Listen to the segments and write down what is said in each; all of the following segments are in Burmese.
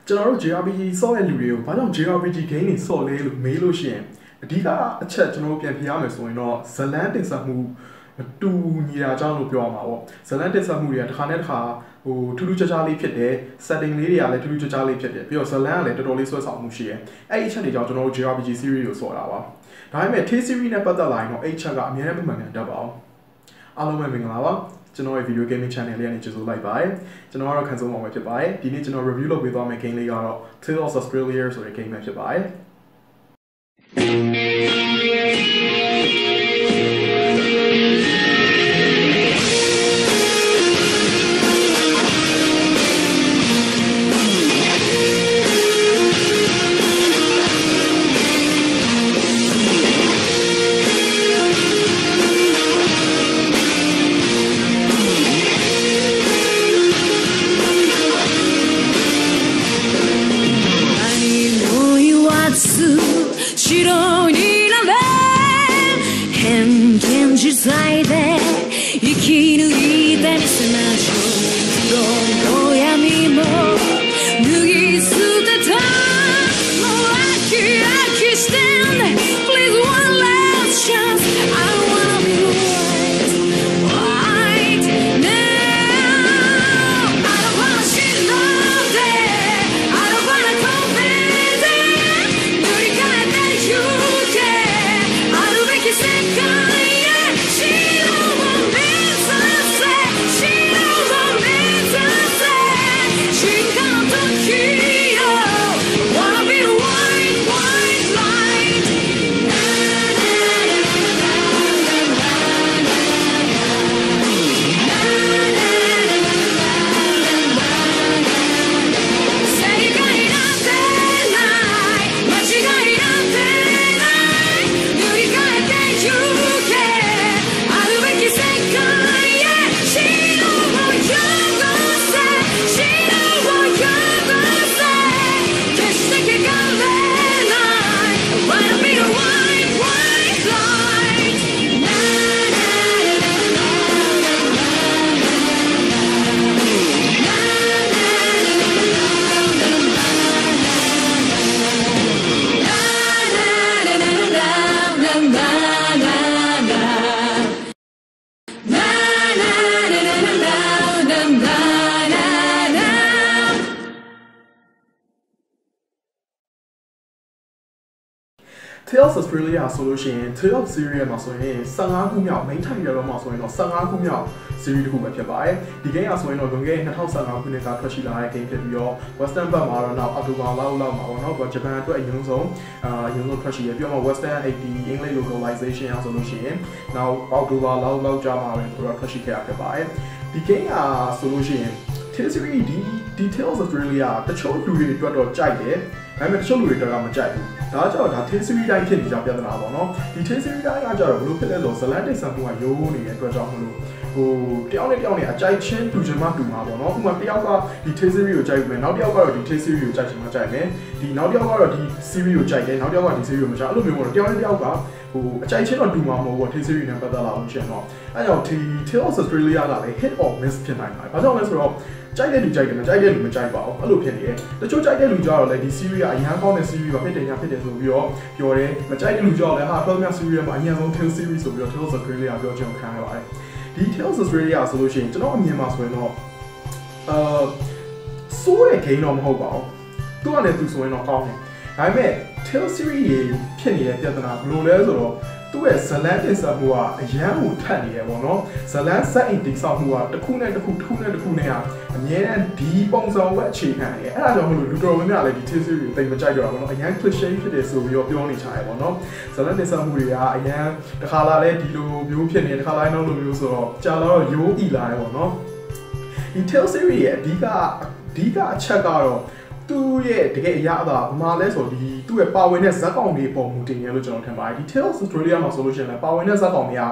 ကျွန်တော်တို့ JRPG ဆော့တဲ့လူတွေကိုဘာကြောင့် JRPG game တွေဆော့လဲလို့မေးလို့ရှိရင်အဓိကအချက်ကျွန်တော်တို့ပြန်ပြရမယ်ဆိုရင်တော့ဇလန်းတင်ဆက်မှုတူညီတာကြောင့်လို့ပြောရမှာပေါ့ဇလန်းတင်ဆက်မှုတွေကတစ်ခါနဲ့တစ်ခါထူးထူးခြားခြားလေးဖြစ်တယ် setting လေးတွေကလည်းထူးထူးခြားခြားလေးဖြစ်တယ်ပြီးတော့ဇလန်းကလည်းတော်တော်လေးဆွဲဆောင်မှုရှိတယ်အဲ့ဒီအချက်တွေကြောင့်ကျွန်တော်တို့ JRPG series ကိုဆော့တာပါဒါပေမဲ့ T series နဲ့ပတ်သက်လာရင်တော့အဲ့ချက်ကအများနဲ့မှန်ကန်တတ်ပါအောင်အားလုံးပဲမင်္ဂလာပါကျွန်တော်ရဲ့ video gaming channel လေးကနေကြိုဆိုလိုက်ပါတယ်ကျွန်တော်ကတော့ခံစားမှုပဲဖြစ်ပါတယ်ဒီနေ့ကျွန်တော် review လုပ်ပေးသွားမယ့် game လေးကတော့ Tales of Australia ဆိုတဲ့ game ပဲဖြစ်ပါတယ်白になれ偏見自在で生き抜いてみせましょうどの闇も脱ぎ捨てたもう飽きしてんね Please one last chance I wanna be right now I don't wanna see love there I don't wanna confess it 塗り替えてゆけあるべき世界へ白を目指せ白を目指せ進化の時よ Wanna be the white light正解なんてない間違いなんてない塗り替えてゆけあるべき世界へ白をよこせ白をよこせ決して汚れない Wanna be the white light Tales of Australia ဆိုလို့ရှိရင် Tales of Australia မှာဆိုရင်15ခုမြောက် main title တော့မှာဆိုရင်တော့15ခုမြောက် series တစ်ခုပဲဖြစ်ပါတယ်ဒီ game ကဆိုရင်တော့လွန်ခဲ့တဲ့2015ခုနှစ်ကထွက်ရှိလာတဲ့ game ဖြစ်ပြီးတော့ Western ဘက်မှာတော့နောက် October လောက်မှာပေါ့နော်ဂျပန်အတွက်အရင်ဆုံးထွက်ရှိရပြီးတော့ Western 80 English localization အောင်ဆိုလို့ရှိရင်နောက် October လောက်ကြာမှာပဲဆိုတော့ထွက်ရှိခဲ့တာဖြစ်ပါတယ်ဒီ game ကဆိုလို့ရှိရင် Tales series Tales of Australia တချို့လူတွေအတွက်တော့ကြိုက်တယ်ဒါပေမဲ့တချို့လူတွေတော့မကြိုက်ဘူးဒါကြောင့်ဒါ Tales series တိုင်းဖြစ်နေကြပြဿနာပေါ့နော်ဒီ Tales series တိုင်းကကြတော့ဘယ်လိုဖြစ်လဲဆိုတော့ဇလန်တိတ်ဆန်မှုကရိုးနေတဲ့အတွက်ကြောင့်မလို့တယောက်နဲ့တယောက်နဲ့အကြိုက်ချင်းတူချင်မှတူမှာပေါ့နော်ဥပမာတယောက်ကဒီ Tales series ကိုကြိုက်မယ်နောက်တစ်ယောက်ကတော့ဒီ Tales series ကိုကြိုက်ချင်မှကြိုက်မယ်ဒီနောက်တစ်ယောက်ကတော့ဒီ series ကိုကြိုက်တယ်နောက်တစ်ယောက်ကဒီ series ကိုမကြိုက်အဲ့လိုမျိုးပေါ့နော်တယောက်နဲ့တယောက်ကအကြိုက်ချင်းတော့တူမှာမဟုတ်ဘူး Tales series နဲ့ပတ်သက်လာလို့ရှိရင်တော့အဲ့ကြောင့်ဒီ Tales of Australia ကလည်း hit or miss ဖြစ်နိုင်ပါတယ်ဘာကြောင့်လဲဆိုတော့ကြိုက်တဲ့လူကြိုက်တယ်မကြိုက်တဲ့လူမကြိုက်ပါဘူးအဲ့လိုဖြစ်နေတယ်တချို့ကြိုက်တဲ့လူကြတော့လည်းဒီ series ကအရန်ကောင်းတဲ့ series ပါဖြစ်တယ်ညာဖြစ်တယ်ဆိုပြီးတော့ပြောတယ်မကြိုက်တဲ့လူကြတော့လည်းဟာ film series မှာအရင်ဆုံး Tales series ဆိုပြီးတော့ Tales of Australia ပြောချင်ခံရပါတယ်ဒီ Tales of Australia ဆိုလို့ရှိရင်ကျွန်တော်အမြင်မှာဆိုရင်တော့စိုးတဲ့ game တော့မဟုတ်ပါဘူးသူကလည်းသူဆိုရင်တော့ကောင်းတယ်ဒါပေမဲ့ Tales series ဖြစ်နေတဲ့ပြဿနာဘယ်လိုလဲဆိုတော့သူ့ရဲ့ဇလန်တင်ဆက်မှုကအရန်ကိုထပ်နေရပေါ့နော်ဇလန်ဆက်အိမ်တိဆောက်မှုကတစ်ခုနဲ့တစ်ခုနဲ့ကအမြဲတမ်းဒီပုံစံဝက်အခြေခံနေအဲ့ဒါကြောင့်မလို့လူတော်များများလည်းဒီ Tales series ကိုတိတ်မကြိုက်တော့တာပေါ့နော်အရန် cliché ဖြစ်တယ်ဆိုပြီးတော့ပြောနေချာရပေါ့နော်ဇလန်တင်ဆက်မှုတွေကအရန်တစ်ခါလာလဲဒီလိုမျိုးဖြစ်နေတစ်ခါလိုက်နောက်လိုမျိုးဆိုတော့ကြာလာတော့ရိုးဤလာတယ်ပေါ့နော်ဒီ Tales series ရဲ့အဓိကအချက်ကတော့သူ့ရဲ့တကယ်အရာအသာဘာမှလဲဆိုဒီသူ့ရဲ့ပါဝင်တဲ့ဇက်ကောင်တွေပုံမူတင်ရလို့ကျွန်တော်ထင်ပါတယ်ဒီ Tales of Australia မှာဆိုလို့ရှိရင်လည်းပါဝင်တဲ့ဇက်ကောင်တွေက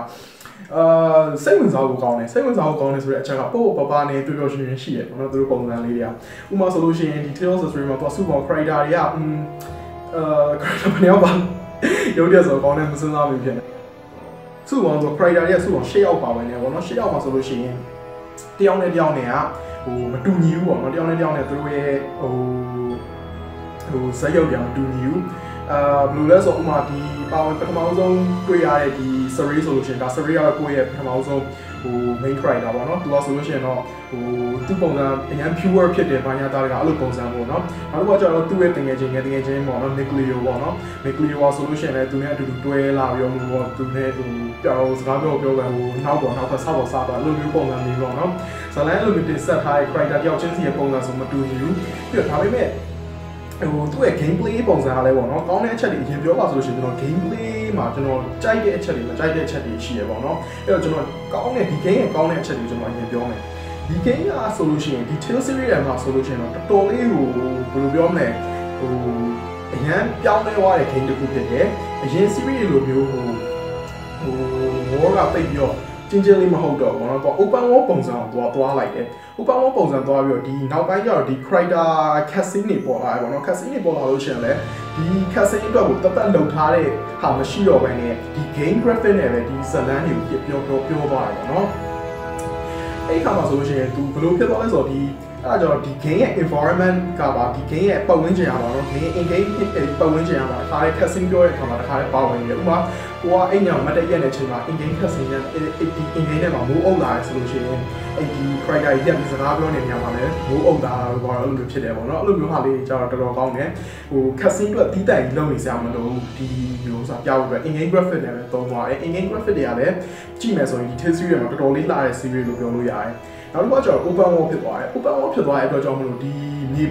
စိတ်ဝင်စားဖို့ကောင်းတယ်ဆိုတဲ့အချက်ကပို့ပပနဲ့တွေ့ပြောရှင်ရှိတယ်ပေါ့နော်သူတို့ပုံစံလေးတွေကဥပမာဆိုလို့ရှိရင်ဒီ Tales of Australia မှာသူကစုပေါင်း character တွေကcharacter ဘယ်ရောက်ပါရုပ်ရဆိုကောင်းတယ်မစဉ်းစားဘူးဖြစ်နေစုပေါင်းဆို character တွေကစုပေါင်း၈ယောက်ပါဝင်နေပေါ့နော်၈ယောက်မှာဆိုလို့ရှိရင်တယောက်နဲ့တယောက်နဲ့က မတူညီဘူးပေါ့နော်တယောက်နဲ့တယောက်နဲ့သူတို့ရဲ့ဇက်ရုပ်တွေမတူညီဘူးဘယ်လိုလဲဆိုဥမာဒီပါဝင်ပထမဆုံးတွေ့ရတဲ့ဒီ series ဆိုလို့ရှိရင်ဒါ series ကတော့ကိုယ့်ရဲ့ပထမဆုံးmain character ပေါ့နော်သူကဆိုလို့ရှိရင်တော့သူ့ပုံစံအရင် pure ဖြစ်တယ်ဘာညာသားတွေကအဲ့လိုပုံစံပေါ့နော်နောက်တစ်ခါကျတော့သူ့ရဲ့တငယ်ချင်းပေါ့နော် Nicleo ပေါ့နော် Nicleo ဆိုလို့ရှိရင်လည်းသူနဲ့အတူတူတွဲလာပြီးတော့သူနဲ့ပြောစကားပြောကန်နောက်ဖက်ဆောက်စားတော့အဲ့လိုမျိုးပုံစံမျိုးပေါ့နော်ဇလန်လိုမျိုးတင်ဆက်ထားတဲ့ character တယောက်ချင်းစီရဲ့ပုံစံဆိုမတူညီဘူးပြီးတော့ဒါပေမဲ့သူ့ရဲ့ gameplay ပုံစံကလည်းပေါ့နော်ကောင်းတဲ့အချက်တွေအရင်ပြောပါဆိုလို့ရှိရင်ကျွန်တော် gameplay မှာကျွန်တော်ကြိုက်တဲ့အချက်တွေမကြိုက်တဲ့အချက်တွေရှိရပေါ့နော်အဲ့တော့ကျွန်တော်ကောင်းတဲ့ဒီ game ရဲ့ကောင်းတဲ့အချက်တွေကျွန်တော်အရင်ပြောမယ်ဒီ game ကဆိုလို့ရှိရင်ဒီ Tale series မှာဆိုလို့ရှိရင်တော့တော်တော်လေးဘယ်လိုပြောမလဲအရင်ပြောင်းလဲသွားတဲ့ game တစ်ခုဖြစ်တယ်အရင် series လိုမျိုးwar ကတိတ်ပြီးတော့ချင်းလေးမဟုတ်တော့ဘူးเนาะသူ open world ပုံစံကိုသွားလိုက်တယ် open world ပုံစံသွားပြီးတော့ဒီနောက်ပိုင်းကျတော့ဒီ character cutscene တွေပေါ်လာတယ်ပေါ့เนาะ cutscene တွေပေါ်လာလို့ရှိရင်လည်းဒီ cutscene အတွက်ကိုတတ်လုံထားတဲ့ဟာမရှိတော့ဘဲနဲ့ဒီ game graphic နဲ့ပဲဒီဇလန်းတွေကိုပြောသွားတယ်ပေါ့เนาะအဲ့ခါမှာဆိုလို့ရှိရင်သူဘယ်လိုဖြစ်သွားလဲဆိုတော့ဒီအဲ့ဒါကြောင့်ဒီ game ရဲ့ environment ကပါဒီ game ရဲ့ပတ်ဝန်းကျင်ရပါတော့ game in game ပတ်ဝန်းကျင်ရပါတခါလေး cutscene ပြောတဲ့အခါမှာတခါလေးပါဝင်နေတယ်ဥပမာကိုကအဲ့ညမတက်ရက်တဲ့ချိန်မှာ in game cutscene နဲ့ in game နဲ့မှာမိုးအုပ်လာတယ်ဆိုလို့ရှိရင်အဲ့ဒီ character ကြီးတက်ပြီးစကားပြောနေနေမှာလည်းမိုးအုပ်လာတာတော့အဲ့လိုမျိုးဖြစ်တယ်ပေါ့နော်အဲ့လိုမျိုးဟာလေးကျတော့တော်တော်ကောင်းတယ်cutscene အတွက်တီးတိုင်လုံးနေစရာမလိုဘူးဒီမျိုးစားပြဖို့အတွက် in game graphic နဲ့ပဲသုံးသွားတယ် in game graphic တွေကလည်းကြည့်မယ်ဆိုရင်ဒီ Tale series မှာတော်တော်လေးလာတဲ့ series လို့ပြောလို့ရတယ်နောက်တစ်ခါကျတော့ open world ဖြစ်သွားတယ် open world ဖြစ်သွားတဲ့အတွက်ကြောင့်မလို့ဒီ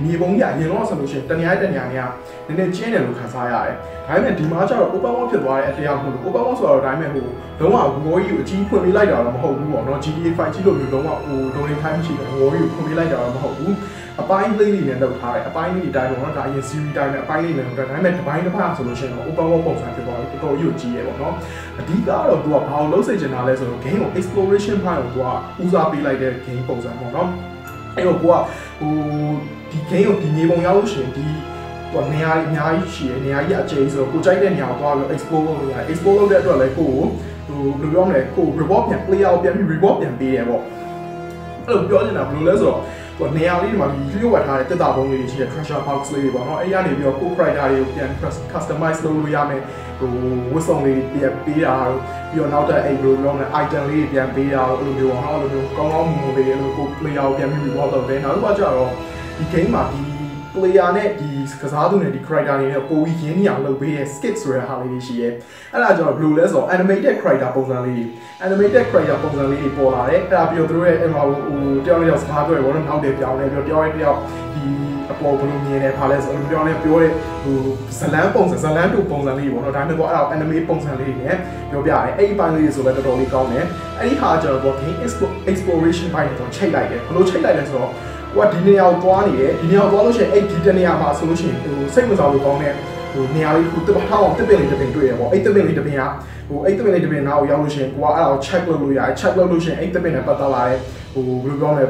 မြေပုံကြီးအရင်တော့ဆိုလို့ရှိရင်တနေရာနဲ့နည်းနည်းကျင်းတယ်လို့ခန်းစားရတယ်ဒါပေမဲ့ဒီမှာကျတော့ open world ဖြစ်သွားတဲ့အတရားမို့လို့ open world ဆိုတော့ဒါပေမဲ့လုံးဝ war ကြီးကိုအကြီးဖွင့်ပေးလိုက်တာတော့မဟုတ်ဘူးပေါ့နော် GTA 5ကြီးလို့မျိုးလုံးဝloading time ရှိတယ် war ကြီးကိုဖွင့်ပေးလိုက်တာတော့မဟုတ်ဘူးအပိုင်းလေးတွေနဲ့လုပ်ထားတယ်အပိုင်းလေးတွေတိုင်းပေါ့နော်ဒါအရင် series တိုင်းနဲ့အပိုင်းလေးနဲ့လုပ်ထားတယ်ဒါပေမဲ့တစ်ပိုင်းတစ်ပိုင်းဆိုလို့ရှိရင်တော့ open world ပုံစံဖြစ်သွားပြီတော်တော်ကြီးကိုကြီးရပေါ့နော်အဓိကတော့သူကဘာလို့လုပ်စေချင်တာလဲဆိုတော့ game ကို exploration part ကိုသူကဦးစားပေးလိုက်တဲ့ game ပုံစံပေါ့နော်အဲ့တော့ကိုကဒီ game ကိုဒီမြေပုံရောက်လို့ရှိရင်ဒီနေရာအများကြီးရှိတယ်နေရာကြီးအကျယ်ဆိုတော့ကိုကြိုက်တဲ့နေရာကိုသွားပြီး explore လုပ်ရတယ် explore လုပ်တဲ့အတွက်လည်းကိုဘယ်လိုပြောမလဲကို reward ပြန် player ကိုပြန်ပြီး reward ပြန်ပေးတယ်ပေါ့အဲ့လိုပြောနေတာဘယ်လိုလဲဆိုတော့နေရာလေးတွေမှာဒီရွေးဝတ်ထားတဲ့တက်တာပုံးလေးတွေရှိတဲ့ treasure box လေးတွေပေါ့နော်အဲ့ဒီကနေပြီးတော့ကို character တွေကိုပြန် customize လုပ်လို့ရမယ်ဝတ်စုံလေးပြန်ပေးတာပြီးတော့နောက်တဲ့အဲ့လိုပြောမလဲ item လေးတွေပြန်ပေးတာအဲ့လိုမျိုးပေါ့နော်အဲ့လိုမျိုးကောင်းကောင်းမွန်လေးအဲ့လိုကို player ကိုပြန်ပြီး reward လုပ်တယ်နောက်တစ်ခါကျတော့ဒီ game မှာဒီ player နဲ့ဒီကစားသူနဲ့ဒီ character တွေနဲ့ပိုပြီးရင်းနှီးအောင်လုပ်ပေးတဲ့ skit ဆိုတဲ့ဟာလေးတွေရှိရဲအဲ့ဒါကြောင့်ဘယ်လိုလဲဆိုတော့ animated character ပုံစံလေးတွေ animated character ပုံစံလေးတွေပေါ်လာတယ်အဲ့ဒါပြီးတော့သူတို့ရဲ့အဲ့မှာတယောက်နဲ့တယောက်စကားပြောရပေါ့နော်နောက်တယ်ပြောင်းနေပြီးတော့တယောက်နဲ့တယောက်ဒီအပေါ်ဘယ်လိုမြင်နေပါလဲဆိုတော့ပြောတဲ့ဇလန်းပုံစံဇလန်းတူပုံစံလေးပေါ့နော်ဒါပေမဲ့တော့အဲ့ဒါ anime ပုံစံလေးတွေနဲ့ပြောပြရတယ်အဲ့ဒီပိုင်းလေးတွေဆိုလည်းတော်တော်လေးကောင်းတယ်အဲ့ဒီဟာကျတော့ game exploration ပိုင်းကိုချိန်လိုက်တယ်ဘယ်လိုချိန်လိုက်လဲဆိုတော့ဟိုကဒီနေရာကိုသွားနေတယ်ဒီနေရာကိုသွားလို့ရှိရင်အဲ့ဒီတနေရာမှာဆိုလို့ရှိရင်စိတ်ဝင်စားလို့ကောင်းတဲ့နေရာလေးကိုထားအောင်တစ်ပင်လေးတစ်ပင်တွေ့ရပေါ့အဲ့တစ်ပင်လေးတစ်ပင်ကအဲ့တစ်ပင်လေးတစ်ပင်နားကိုရောက်လို့ရှိရင်ကိုကအဲ့ဒါကို check လုပ်လို့ရတယ် check လုပ်လို့ရှိရင်အဲ့တစ်ပင်နဲ့ပတ်သက်လာတဲ့ဘယ်လိုပြောမလဲ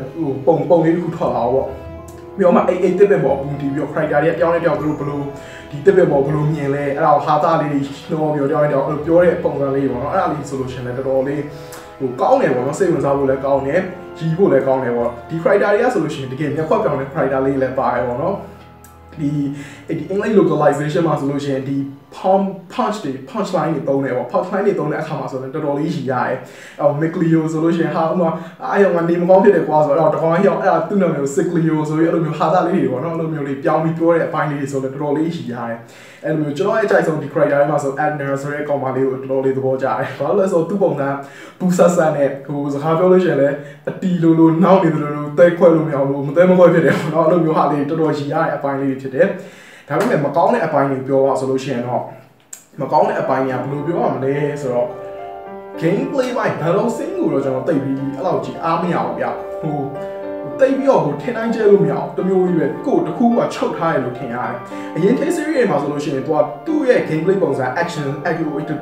ပုံလေးတစ်ခုထွက်လာတော့ပေါ့ပြီးတော့မှအဲ့တစ်ပင်ပေါ်ဒီပြီးတော့ character တွေပြောင်းနေပြောင်းဘယ်လိုဒီတစ်ပင်ပေါ်ဘယ်လိုမြင်လဲအဲ့ဒါကိုဟာသားလေးတွေနှောပြီးတော့ပြောင်းနေပြောတဲ့ပုံစံလေးပေါ့နော်အဲ့ဒါလေးဆိုလို့ရှိရင်လည်းတော်တော်လေးကောင်းတယ်ပေါ့နော်စိတ်ဝင်စားဖို့လည်းကောင်းတယ်ကြီးဖို့လည်းကောင်းတယ်ပေါ့ဒီ character တွေကဆိုလို့ရှိရင်တကယ်မျက်ခွက်ပြောင်းတဲ့ character လေးလည်းပါတယ်ပေါ့နော်ဒီ English localization မှာဆိုလို့ရှိရင်ဒီ punch line တွေသုံးတယ်ပေါ့ punch line တွေသုံးတဲ့အခါမှာဆိုတော့တော်တော်လေးရည်ရတယ်အော် Micleo ဆိုလို့ရှိရင်ဟာဥမာအားရောကနေမကောင်းဖြစ်တယ်ကွာဆိုတော့တကောင်ကြီးအောင်အဲ့ဒါသူ့နာမည်ကို Sicleo ဆိုပြီးအဲ့လိုမျိုးဟာသားလေးတွေပေါ့နော်အဲ့လိုမျိုးလေးပြောင်းပြီးပြောတဲ့အပိုင်းလေးတွေဆိုတော့တော်တော်လေးရည်ရတယ်အဲ့လိုမျိုးကျွန်တော်ရဲ့အကြိုက်ဆုံးဒီ character တွေမှာဆို Adner ဆိုတဲ့ကောင်မလေးကိုတော်တော်လေးသဘောကျတယ်ဘာလို့လဲဆိုတော့သူ့ပုံစံပူဆတ်ဆတ်နဲ့စကားပြောလို့ရှိရင်လည်းအတီလိုနောက်နေတယ်လို့တဲခွဲလို့မရဘူးမတဲမခွဲဖြစ်တယ်ပေါ့နော်အဲ့လိုမျိုးဟာလေးတော်တော်ရည်ရတဲ့အပိုင်းလေးတွေဖြစ်တယ်ဒါပေမဲ့မကောင်းတဲ့အပိုင်းတွေပြောပါဆိုလို့ရှိရင်တော့မကောင်းတဲ့အပိုင်းကဘယ်လိုပြောရမလဲဆိုတော့ gameplay ပိုင်း battle scene ကိုတော့ကျွန်တော်တိတ်ပြီးအဲ့လောက်ကြီးအားမရဘူးဗျတိတ်ပြီးတော့ထင်တိုင်းကျဲလို့မရအောင်တမျိုးကြီးပဲကိုတခုကချုပ်ထားရလို့ထင်ရတယ်အရင် Tale series တွေမှာဆိုလို့ရှိရင်သူ့ရဲ့ gameplay ပုံစံ action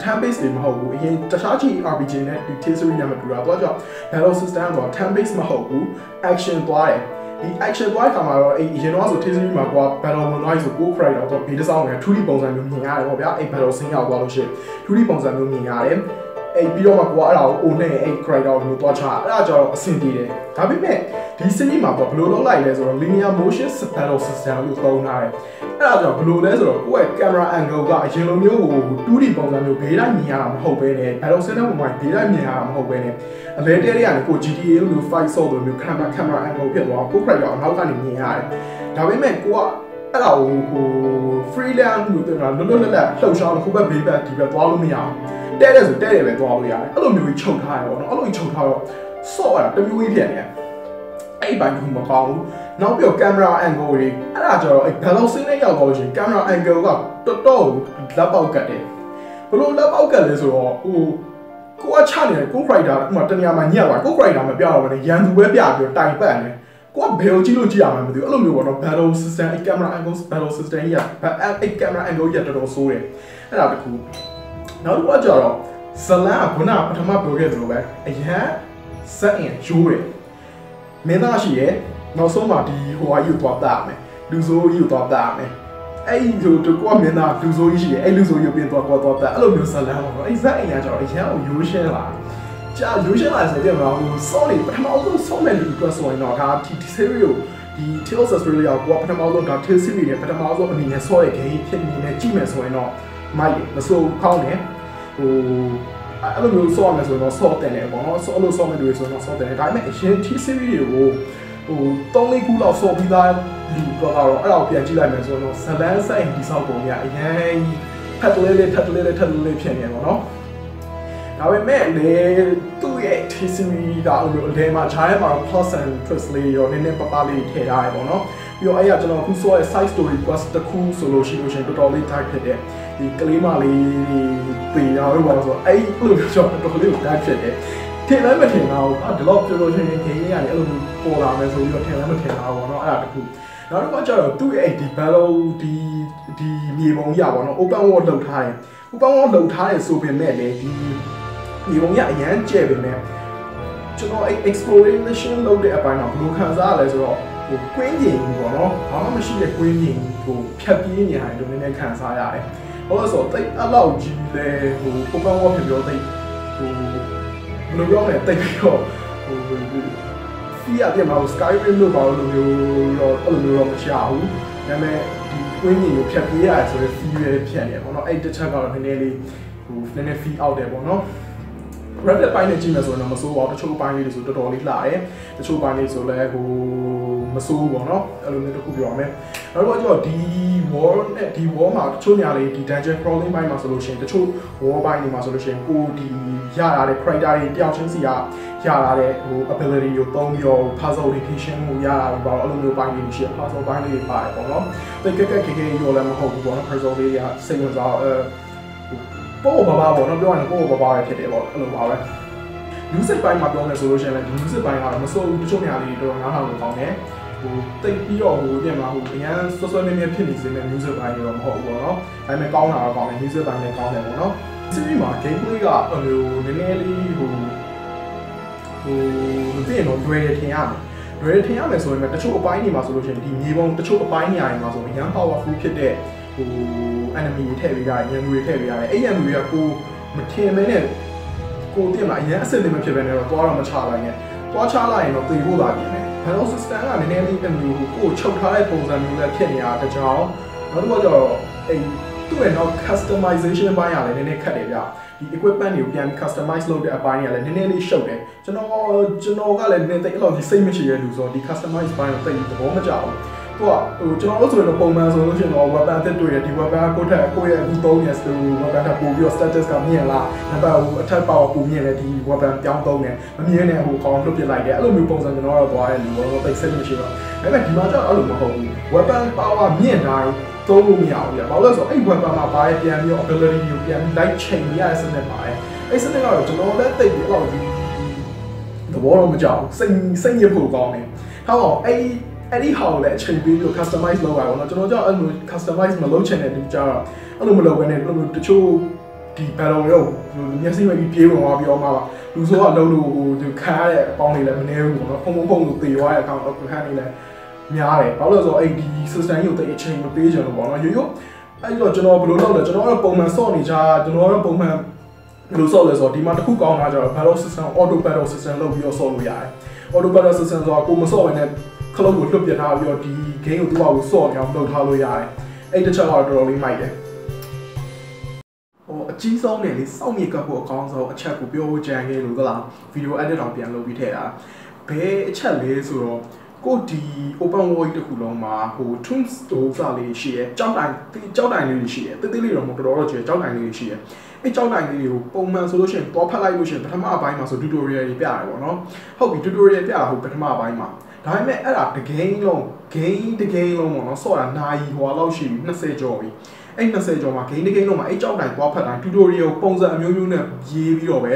turn based တွေမဟုတ်ဘူးအရင်တခြားကြီး RPG နဲ့ဒီ Tale series နဲ့မတူတာသူကကြောင့် battle system တော့ turn based မဟုတ်ဘူး action သွားတယ်ဒီ action သွားတဲ့ခါမှာတော့အရင်တော့ဆို Tale series မှာကွာ battle ဝင်သွားပြီဆိုကို character တော့ဘေးတစ်စောင်းနဲ့ 2D ပုံစံမျိုးမြင်ရတယ်ပေါ့ဗျာအဲ့ battle scene ရောက်သွားလို့ရှိရင် 2D ပုံစံမျိုးမြင်ရတယ် အဲ့ပြီးတော့မှကိုကအဲ့ဒါကို own နဲ့အဲ့ character ကိုတွားချအဲ့ဒါကြတော့အဆင်ပြေတယ်ဒါပေမဲ့ဒီ series မှာတော့ဘယ်လိုလုပ်လိုက်လဲဆိုတော့ linear motion battle system လို့သုံးထားတယ်အဲ့ဒါကြောင့်ဘယ်လိုလဲဆိုတော့ကိုယ့်ရဲ့ camera angle ကအရင်လိုမျိုးဟို 2D ပုံစံမျိုးဘေးတိုင်းမြင်ရတာမဟုတ်ဘဲနဲ့ battle system ပုံမှာဘေးတိုင်းမြင်ရတာမဟုတ်ဘဲနဲ့အလဲတဲတွေကလည်းကို GTA လို့ fight ဆော့လို့မျိုး camera angle ဖြစ်သွားကို character အနောက်ကနေမြင်ရတယ်ဒါပေမဲ့ကိုကအဲ့ဒါကိုဟို freelance လို့ပြောတာလွတ်လွတ်လပ်လပ်လှုပ်ရှားလို့ခုဘက်ဘေးဘက်ဒီဘက်သွားလို့မရဘူးတဲတယ်ဆိုတဲတယ်ပဲသွားလို့ရတယ်အဲ့လိုမျိုးကြီးချုပ်ထားရပေါ့နော်အဲ့လိုကြီးချုပ်ထားတော့ဆော့ရတာတမျိုးကြီးဖြစ်နေတယ်အဲ့ဘိုင်းကမကောင်းဘူးနောက်ပြီးတော့ camera angle တွေအဲ့ဒါကျတော့အဲ့ balance စင်းနဲ့ရောက်တော့ရှင် camera angle ကတော်တော်လက်ပေါက်ကတ်တယ်ဘလို့လက်ပေါက်ကတ်လဲဆိုတော့ဟိုကိုကချနေတဲ့ကို character ဥမာတနေရာမှာညက်သွားကို character မပြတော့ဘူးလေရန်သူပဲပြပြီးတိုင်ပတ်နေကိုကဘယ်ကိုကြည့်လို့ကြည့်ရမှာမသိဘူးအဲ့လိုမျိုးပေါ့နော် battle system အဲ့ camera angle battle system ကြီးအဲ့ camera angle ကြီးတော်တော်ဆိုးတယ်အဲ့ဒါတခုနောက်တစ်ခုကကျတော့ဇလန်ကခုနပထမပြောခဲ့သလိုပဲအရန်စက်အင်ရိုးတယ်မင်းသားရှိရဲ့နောက်ဆုံးမှာဒီဟိုဟာကြီးကိုသွားတာမယ်လူဆိုးကြီးကိုသွားတာမယ်အဲ့ဒီဆိုတော့ကိုကမင်းသားလူဆိုးကြီးရှိရဲ့အဲ့လူဆိုးကြီးကိုပြင်သွားတာအဲ့လိုမျိုးဇလန်ပေါ့နော်အဲ့ဇက်အင်ကကျတော့အရန်ကိုရိုးရှင်းလာကြာရိုးရှင်းလာဆိုတော့ဟိုစောနေပထမဆုံးစောမဲ့လူကဆိုရင်တော့ဒါဒီ series ကိုဒီ Tales of Australia ကိုပထမဆုံးဒါ Tales series နဲ့ပထမဆုံးအနေနဲ့ဆော့ရဲ့ game ဖြစ်နေနဲ့ကြည့်မယ်ဆိုရင်တော့မိုက်မဆိုးကောင်းတယ်ဟိုအဲ့လိုမျိုးဆော့ရမယ်ဆိုတော့ဆော့တယ်လေပေါ့နော်ဆော့လို့ဆော့မယ်တွေဆိုတော့ဆော့တယ်ဒါပေမဲ့အရင် T series တွေကိုဟို3-4ခုလောက်ဆော့ပြီးသားလူတော့အဲ့ဒါကိုပြန်ကြည့်လိုက်မယ်ဆိုတော့ဇလန်းဆိုင်ဒီဆောက်ပုံကြီးအရင်ထပ်လေးဖြစ်နေပေါ့နော်ဒါပေမဲ့လေသူ့ရဲ့ T series ကအဲ့လိုအလဲမှာ giant မှာ plus and twist လေးရောနည်းနည်းပပလေးထည့်ထားရပေါ့နော်ပြီးတော့အဲ့ကကျွန်တော်ခုဆော့ရဲ့ side story quest တစ်ခုဆိုလို့ရှိရင်တော်တော်လေး type ဖြစ်တဲ့ဒီကလေးမလေးပေရတော့ဘာလို့ဆိုအဲ့လိုမျိုးကျွန်တော်တော်လေးကို type ဖြစ်တယ်ထင်လည်းမထင်တော့ဒီလောက်ပြောလို့ရှိရင် game ကြီးရတယ်အဲ့လိုပေါ်လာမယ်ဆိုပြီးတော့ထင်လည်းမထင်တော့ဘောเนาะအဲ့ဒါတခုနောက်တစ်ခါကျတော့သူ့ရဲ့ဒီ battle ဒီမြေပုံကြီးอ่ะဘောเนาะ open world လုပ်ထားတယ် open world လုပ်ထားတယ်ဆိုပေမဲ့လည်းဒီမြေပုံကြီးအရန်ကျဲပေမဲ့ကျွန်တော် exploration လုပ်တဲ့အပိုင်းတော့ဘယ်လိုခံစားရလဲဆိုတော့ဟိုကွင်းကြီးပေါ့နော်ဘာမှမရှိတဲ့ကွင်းကြီးကိုဖြတ်ပြေးနေရတယ်လို့နည်းနည်းခံစားရတယ်။ဟုတ်လို့ဆိုတိတ်အလောက်ကြီးလဲဟို open world ဖြစ်ပြောတိတ်ဟိုဘယ်လိုပြောမလဲတိတ်ပြီးတော့ဟိုဖီးရပြန်မှာ Skyrim လို့ပါလို့မျိုးတော့အဲ့လိုမျိုးတော့မချဘူး။ဒါပေမဲ့ဒီကွင်းကြီးကိုဖြတ်ပြေးရတယ်ဆိုတော့ feel ပဲဖြစ်နေပေါ့နော်။အဲ့တစ်ချက်ကတော့နည်းနည်းလေးဟိုနည်းနည်း feel out တယ်ပေါ့နော်။ Rapid ပိုင်းနဲ့ကြည့်မယ်ဆိုရင်တော့မဆိုးပါဘူးတချို့ပိုင်းလေးတွေဆိုတော်တော်လေးလှတယ်တချို့ပိုင်းလေးဆိုလည်းဟိုမဆိုးဘူးပေါ့နော်အဲ့လိုမျိုးတစ်ခုပြောရမယ်နောက်တော့ကျတော့ဒီ wall နဲ့ဒီ wall မှာတချို့ညာလေးဒီ dungeon crawling ပိုင်းမှာဆိုလို့ရှိရင်တချို့ wall ပိုင်းတွေမှာဆိုလို့ရှိရင်ကိုဒီရလာတဲ့ character တွေတယောက်ချင်းစီကရလာတဲ့ဟို ability ကိုသုံးပြီးတော့ puzzle definition ကိုရလာပြီးတော့အဲ့လိုမျိုးပိုင်းတွေရှိရ puzzle ပိုင်းလေးတွေပါတယ်ပေါ့နော်တိတ်ကဲရောလည်းမဟုတ်ဘူးပေါ့နော် puzzle လေးတွေကစိတ်ဝင်စားပို့ဘာပေါ့နော်ပြောရရင်ပို့ဘာပဲဖြစ်တယ်ပေါ့အဲ့လိုပါပဲ music ပိုင်းမှာပြောမယ်ဆိုလို့ရှိရင်လည်း music ပိုင်းကတော့မစိုးဘူးတချို့နေရာလေးတွေတော့နားထောင်လို့ကောင်းတယ်ဟိုတိတ်ပြီးတော့ဟိုပြင်မှာဟိုအရန်ဆွဆွမြဲမြဲဖြစ်နေစေတဲ့ music ပိုင်းတွေတော့မဟုတ်ဘူးပေါ့နော်ဒါပေမဲ့ကောင်းတာတော့ကောင်းတယ် music ပိုင်းလည်းကောင်းတယ်ပေါ့နော် series မှာ gameplay ကဟိုနည်းနည်းလေးဟိုမသိရင်တော့တွေ့ရထင်ရမယ်ဆိုရင်တချို့အပိုင်းတွေမှာဆိုလို့ရှိရင်ဒီမြေပုံတချို့အပိုင်းနေရာတွေမှာဆိုရင်အရန် powerful ဖြစ်တဲ့ဟို enemy ထည့်ပေးရတယ်ရန်သူတွေထည့်ပေးရတယ်အဲ့ရန်သူတွေကကိုမထင်မဲနဲ့ကိုတင်မှာအရင်အစစ်အသေးမဖြစ်ပဲနဲ့တော့သွားတော့မချလိုက်နဲ့သွားချလိုက်ရင်တော့သေဖို့သာပြင်တယ် battle system ကနည်းနည်းလေးတမျိုးကိုချုပ်ထားတဲ့ပုံစံမျိုးလည်းဖြစ်နေတာတကြောင်နောက်တစ်ခုကျတော့အဲ့သူ့ရဲ့နောက် customization ဘိုင်းကလည်းနည်းနည်းခက်တယ်ဗျဒီ equipment တွေကိုပြန် customize လုပ်တဲ့အပိုင်းကလည်းနည်းနည်းလေးရှုပ်တယ်ကျွန်တော်ကလည်းနည်းနည်းတိတ်အဲ့လိုဒီစိတ်မရှိရလို့ဆိုတော့ဒီ customize ဘိုင်းကိုတိတ်သဘောမကျဘူးဟိုကျွန်တော်တို့ဆိုရင်ပုံမှန်ဆိုလို့ရှိရင်တော့ weapon အသစ်တွေ့တယ်ဒီ weapon ကိုထက်ကိုယ့်ရဲ့အခုသုံးနေစတူ weapon ကပို့ပြီးတော့ status ကမြင့်လာနောက်ဟို attack power ပိုမြင့်လဲဒီ weapon ပြောင်းသုံးတယ်မမြင်နဲ့ဟိုကောင်လွတ်ပစ်လိုက်တယ်အဲ့လိုမျိုးပုံစံကျွန်တော်တော့သွားရဲလူတော့တိတ်စိတ်မရှိတော့ဒါပေမဲ့ဒီမှာကျတော့အဲ့လိုမဟုတ်ဘူး weapon power မြင့်တိုင်းသုံးလို့မရဘူးလေဘာလို့လဲဆိုတော့အဲ့ weapon မှာပါရဲ့ပြန်ပြီးတော့ ability ကိုပြန် light chain ရတဲ့စနစ်ပါတယ်အဲ့စနစ်ကတော့ကျွန်တော်လည်းတိတ်ပြီးအဲ့လိုဒီသဘောတော့မကြောက်စိတ်ညစ်ဖို့ကောင်းတယ်ဟောအဲ့ဒီဟာကိုလည်းအချိန်ပေးပြီး customize လုပ်ရအောင်နော်ကျွန်တော်ကြောင့်အဲ့လို customize မလုပ်ချင်တဲ့ဒီကြတော့အဲ့လိုမလုပ်ဘဲနဲ့အဲ့လိုတချို့ဒီ battle ရောမျက်စိမဲ့ပြီးပြေးဝင်သွားပြီးတော့မှလူဆိုးကအလုံးလို့ဟိုဒီခါရတဲ့အပေါင်းတွေလည်းမနေဘူးပေါ့နော်ဖုံလို့တေသွားတဲ့အကောင်အခန်းတွေလည်းများတယ်ဘာလို့လဲဆိုတော့အဲ့ဒီ system ကြီးကိုတိတ်အချိန်မပေးကြလို့ပေါ့နော်ရိုးအဲ့တော့ကျွန်တော်ဘယ်လိုလုပ်လဲကျွန်တော်ကတော့ပုံမှန်စော့နေကြကျွန်တော်ကတော့ပုံမှန် လို့ဆော့လဲဆိုဒီမှာတစ်ခုကောင်းတာကျတော့ battle system auto battle system လုပ်ပြီးတော့ဆော့လို့ရတယ် auto battle system ဆိုတာကိုမဆော့ဘဲနဲ့ခလုတ်ကိုလွတ်ပြထားပြီးတော့ဒီ game ကိုသူ့ဘာကိုဆော့နေအောင်လုပ်ထားလို့ရတယ်အဲ့တစ်ချက်ကတော့တော်တော်လေးမိုက်တယ်အကြီးဆုံးနဲ့လေစောင့်မြေကပ်ဖို့အကောင်းဆုံးအချက်ကိုပြောဖို့ကြံခဲ့လို့သလားဗီဒီယို edit တောင်ပြန်လုပ်ပြီးထည့်တာဘယ်အချက်လဲဆိုတော့ကိုဒီ open world တစ်ခုလုံးမှာဟို tombs ဟိုစလေးရှိရဲကြောက်တိုင်လေးရှိရဲတိတိလေးတော့မတော်တော်ကျကြောက်တိုင်လေးရှိရဲအဲ့ကြောက်တိုင်လေးကိုပုံမှန်ဆိုလို့ရှိရင်တော့ဖတ်လိုက်လို့ရှိရင်ပထမအပိုင်းမှာဆို tutorial တွေပြရတယ်ပေါ့နော်ဟုတ်ပြီ tutorial ပြတာဟုတ်ပထမအပိုင်းမှာဒါပေမဲ့အဲ့ဒါတကင်းလုံး game တကင်းလုံးပေါ့နော်ဆော့တာနိုင်ဟိုလောက်ရှိပြီ20ကျော်ပြီအဲ့20ကျော်မှာ game တကင်းလုံးမှာအဲ့ကြောက်တိုင်တော့ဖတ်တိုင်း tutorial ပုံစံအမျိုးမျိုးနဲ့ရေးပြီးတော့ပဲ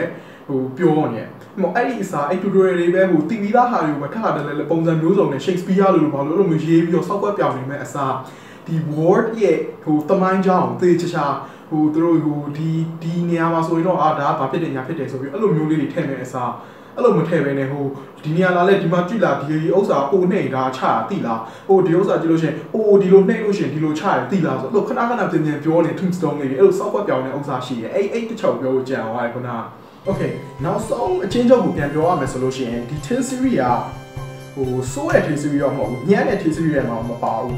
ဟိုပြောနေဟိုအဲ့ဒီအစားအဲ့ tutorial တွေပဲဟိုတီဗီသားဟာတွေကိုပဲခက်ခါတလဲပုံစံမျိုးစုံနဲ့ Shakespeare လို့ဘာလို့မျိုးရေးပြီးတော့စောက်ကွက်ပြောင်းနေမဲ့အစားဒီ word ရဲ့ဟိုတမိုင်းကြောင်းသေချာဟိုသူတို့ဟိုဒီနေရာမှာဆိုရင်တော့ဒါဘာဖြစ်တယ်ညာဖြစ်တယ်ဆိုပြီးအဲ့လိုမျိုးလေးတွေထည့်နေတဲ့အစားအဲ့လိုမထည့်ပဲနဲ့ဟိုဒီနေရာလာလဲဒီမှာကြည့်လာဒီဥစ္စာအိုနှိမ်တာချတာတိလားဟိုဒီဥစ္စာကြည့်လို့ရှိရင်အိုဒီလိုနှိမ်လို့ရှိရင်ဒီလိုချတယ်တိလားဆိုတော့ခဏခဏပြင်ပြောနေ tombstone လေးအဲ့လိုစောက်ကွက်ပြောင်းနေဥစ္စာရှိတယ်အဲ့တစ်ချက်ပြောကြံသွားတယ်ခုနက okay နောက်ဆုံးအချင်းချုပ်ကိုပြန်ပြောရမယ်ဆိုလို့ရှိရင်ဒီ Tale series ကဟိုစိုးတဲ့ Tale series ရောမဟုတ်ဘူးညံ့တဲ့ Tale series ရဲ့မှာမပါဘူး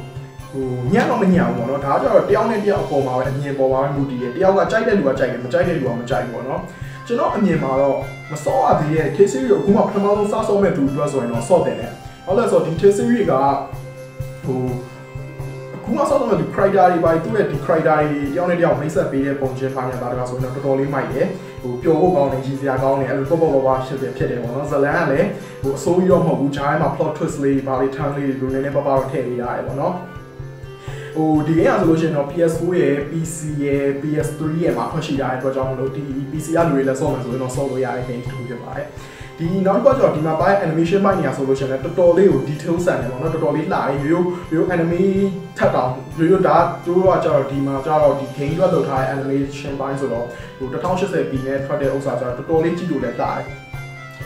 ဟိုညံ့တော့မညံ့ဘူးပေါ့နော်ဒါကြတော့တယောက်နဲ့တယောက်အပေါ်မှာပဲအမြင်ပေါ်မှာပဲမူတည်တယ်တယောက်ကကြိုက်တဲ့လူကကြိုက်တယ်မကြိုက်တဲ့လူကမကြိုက်ဘူးပေါ့နော်ကျွန်တော်အမြင်မှာတော့မစောရသေးတဲ့ Tale series ကိုအခုမှပထမဆုံးစားဆုံးမဲ့သူအတွက်ဆိုရင်တော့စော့တယ်လေဟုတ်လဲဆိုတော့ဒီ Tale series ကဟိုခုမှစောက်တော့ဒီ criteria တွေပါသူ့ရဲ့ဒီ criteria တွေတယောက်နဲ့တယောက်မိတ်ဆက်ပေးတဲ့ပုံချင်းထားနေတာတကားဆိုရင်တော့တော်တော်လေးမိုက်တယ်ဟိုပျော်ဖို့ကောင်းတယ်ရည်စရာကောင်းတယ်အဲ့လိုပေါ့ပေါ့ပါဖြစ်တယ်ပေါ့နော်ဇလန်ကလည်းဟိုအစိုးရတော့မဟုတ်ဘူးဂျားထဲမှာ plot twist လေးပါလေး turn လေးတွေနည်းနည်းပါးပါးတော့ထည့်ပေးရတယ်ပေါ့နော်ဟိုဒီ game ကဆိုလို့ရှိရင်တော့ PS4 ရဲ့ PC ရဲ့ PS3 ရဲ့မှာထွက်ရှိရတဲ့အတွက်ကြောင့်မလို့ဒီ PC ကလူတွေလည်းစော့မယ်ဆိုရင်တော့စော့လို့ရတဲ့ game တစ်ခုဖြစ်ပါတယ်ဒီနောက်တစ်ခါကျတော့ဒီမှာပိုင်း animation ပိုင်းနေရာဆိုလို့ရှိရင်လည်းတော်တော်လေးကို detail ဆန်တယ်ပေါ့နော်တော်တော်လေးလှတယ်ရိုး anime ထပ်တောင်ရိုးဒါတို့ကကျတော့ဒီမှာကျတော့ဒီ game အတွက်လုပ်ထားတဲ့ animation ပိုင်းဆိုတော့ဟို1080p နဲ့ထွက်တဲ့ဥစ္စာကျတော့တော်တော်လေးကြည့်လို့လည်းလှတယ်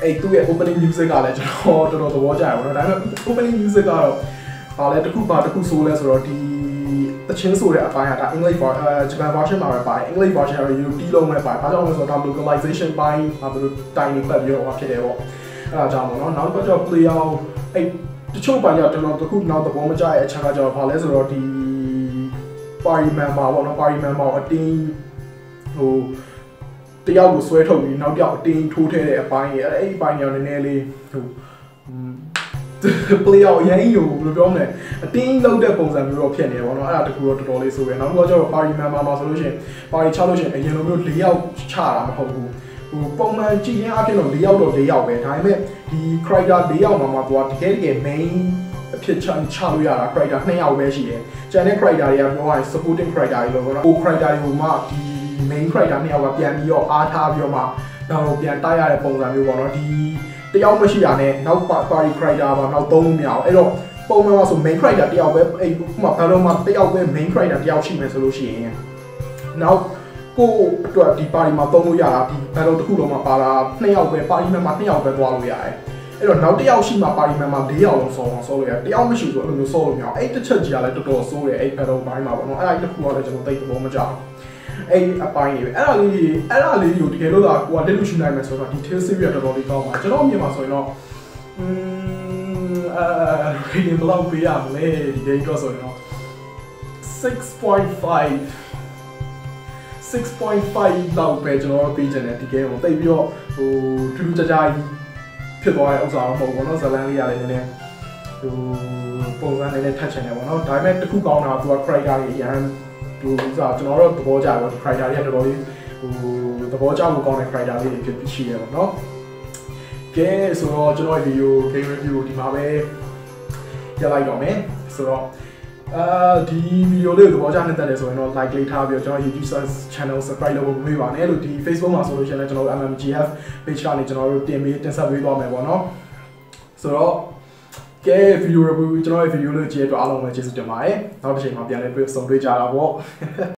အဲ့သူ့ရဲ့ opening music ကလည်းကျွန်တော်တော်တော်သဘောကျတယ်ပေါ့နော်ဒါပေမဲ့ opening music ကတော့ဘာလဲတစ်ခုဆိုလဲဆိုတော့ဒီတချင်းဆိုတဲ့အပိုင်းကဒါ English Japan version မှာပဲပါတယ် English version ကယူတီးလုံးပဲပါတယ်ဘာကြောင့်လဲဆိုတော့ localization ပိုင်းမှာသူတို့တိုင်နေပတ်ပြီးတော့ဖြစ်တယ်ပေါ့အဲ့ဒါကြောင့်ပေါ့နော်နောက်တော့ player အဲ့တချို့ပိုင်းကကျွန်တော်တခုနောက်သဘောမကျတဲ့အချက်ကကျတော့ဘာလဲဆိုတော့ဒီ party member ပေါ့နော် party member အတင်းဟိုတယောက်ကိုဆွဲထုတ်ပြီးနောက်တစ်ယောက်အတင်းထိုးထဲတဲ့အပိုင်းရဲ့အဲ့ဒီပိုင်းကနည်းနည်းလေးဟိုplayer ရင်းယူဘယ်လိုပြောမလဲအတင်းလောက်တဲ့ပုံစံမျိုးတော့ဖြစ်နေတယ်ပေါ့နော်အဲ့ဒါတကူတော့တော်တော်လေးဆိုရယ်နောက်တစ်ခါကျတော့ party member မှာဆိုလို့ရှိရင် party ချလို့ရှိရင်အရင်လိုမျိုး၄ယောက်ချတာမဟုတ်ဘူးဟိုပုံမှန်ကြည့်ရင်အပြင်တော့၄ယောက်တော့၄ယောက်ပဲဒါပေမဲ့ဒီ character ၄ယောက်မှာသူကတကယ် main အဖြစ်ချလို့ရတာ character 2ယောက်ပဲရှိတယ်ကျန်တဲ့ character တွေကပြောရရင် supporting character တွေလို့ပေါ့နော်ဟို character တွေကိုမှဒီ main character 2ယောက်ကပြန်ပြီးတော့အားထားပြီးတော့မှတော့ပြန်တိုက်ရတဲ့ပုံစံမျိုးပေါ့နော်ဒီတယောက်မရှိတာနဲ့နောက် party character ပါနောက်3လို့မရအောင်အဲ့တော့ပုံမှန်ပါဆို main character တယောက်ပဲအဲ့ဥပမာဘာလို့မှတယောက်ပဲ main character တယောက်ရှိမယ်ဆိုလို့ရှိရင်နောက်ကိုအတွက်ဒီ party မှာသုံးလို့ရတာဒီ battle တစ်ခုလုံးမှာပါတာ2ယောက်ပဲ party member 2ယောက်ပဲသွားလို့ရတယ်အဲ့တော့နောက်တစ်ယောက်ရှိမှ party member 4ယောက်လုံးဆောလို့ရတယ်တယောက်မရှိဆိုအဲ့လိုမျိုးဆောလို့မရအောင်အဲ့တစ်ချက်ကြီးကလည်းတော်တော်ဆိုးတယ်အဲ့ battle ဘိုင်းမှာပေါ့နော်အဲ့ဒါတစ်ခုကလည်းကျွန်တော်သိတဲ့ဘောမကြောက်အဲ့အပိုင်းတွေအဲ့ဒါလေးကိုတကယ်လို့သာကိုကတက်လို့ရှိနိုင်မယ်ဆိုတော့ဒီ Tale series တော်တော်လေးကောင်းပါကျွန်တော်အမြင်မှာဆိုရင်တော့rating ဘယ်လောက်ပေးရမလဲဒီ game တော့ဆိုရင်တော့6.5လောက်ပဲကျွန်တော်ပေးချင်တယ်ဒီ game ကိုတိတ်ပြီးတော့ဟိုထူးထူးခြားခြားဖြစ်သွားတဲ့ဥစ္စာတော့မဟုတ်ဘူးပေါ့နော်ဇလန်လေးရတယ်နည်းနည်းဟိုပုံစံလေးနဲ့ထပ်ချင်တယ်ပေါ့နော်ဒါပေမဲ့တစ်ခုကောင်းတာကသူက character တွေအရန်ဟိုဥစ္စာကျွန်တော်တို့သဘောကျတယ်ပေါ့ character တွေကတော်တော်လေးဟိုသဘောကျဖို့ကောင်းတဲ့ character လေးတွေဖြစ်ရှိတယ်ပေါ့နော်ကဲဆိုတော့ကျွန်တော် video game review ကိုဒီမှာပဲရလိုက်တော့မယ်ဆိုတော့ဒီ video လေးကိုသဘောကျနေတတ်တယ်ဆိုရင်တော့ like လေးထားပြီးတော့ကျွန်တော် YouTube channel subscribe လုပ်ဖို့မမေ့ပါနဲ့လို့ဒီ Facebook မှာဆိုလို့ရှိရင်လည်းကျွန်တော်တို့ MMGF page ကနေကျွန်တော်တို့တင်ဆက်ပေးသွားမယ်ပေါ့နော်ဆိုတော့ကဲ video review ကျွန်တော်ရဲ့ video လေးကြည့်ရတော့အားလုံးပဲကျေးဇူးတင်ပါတယ်နောက်တစ်ချိန်မှာပြန်လည်ဆုံတွေ့ကြတာပေါ့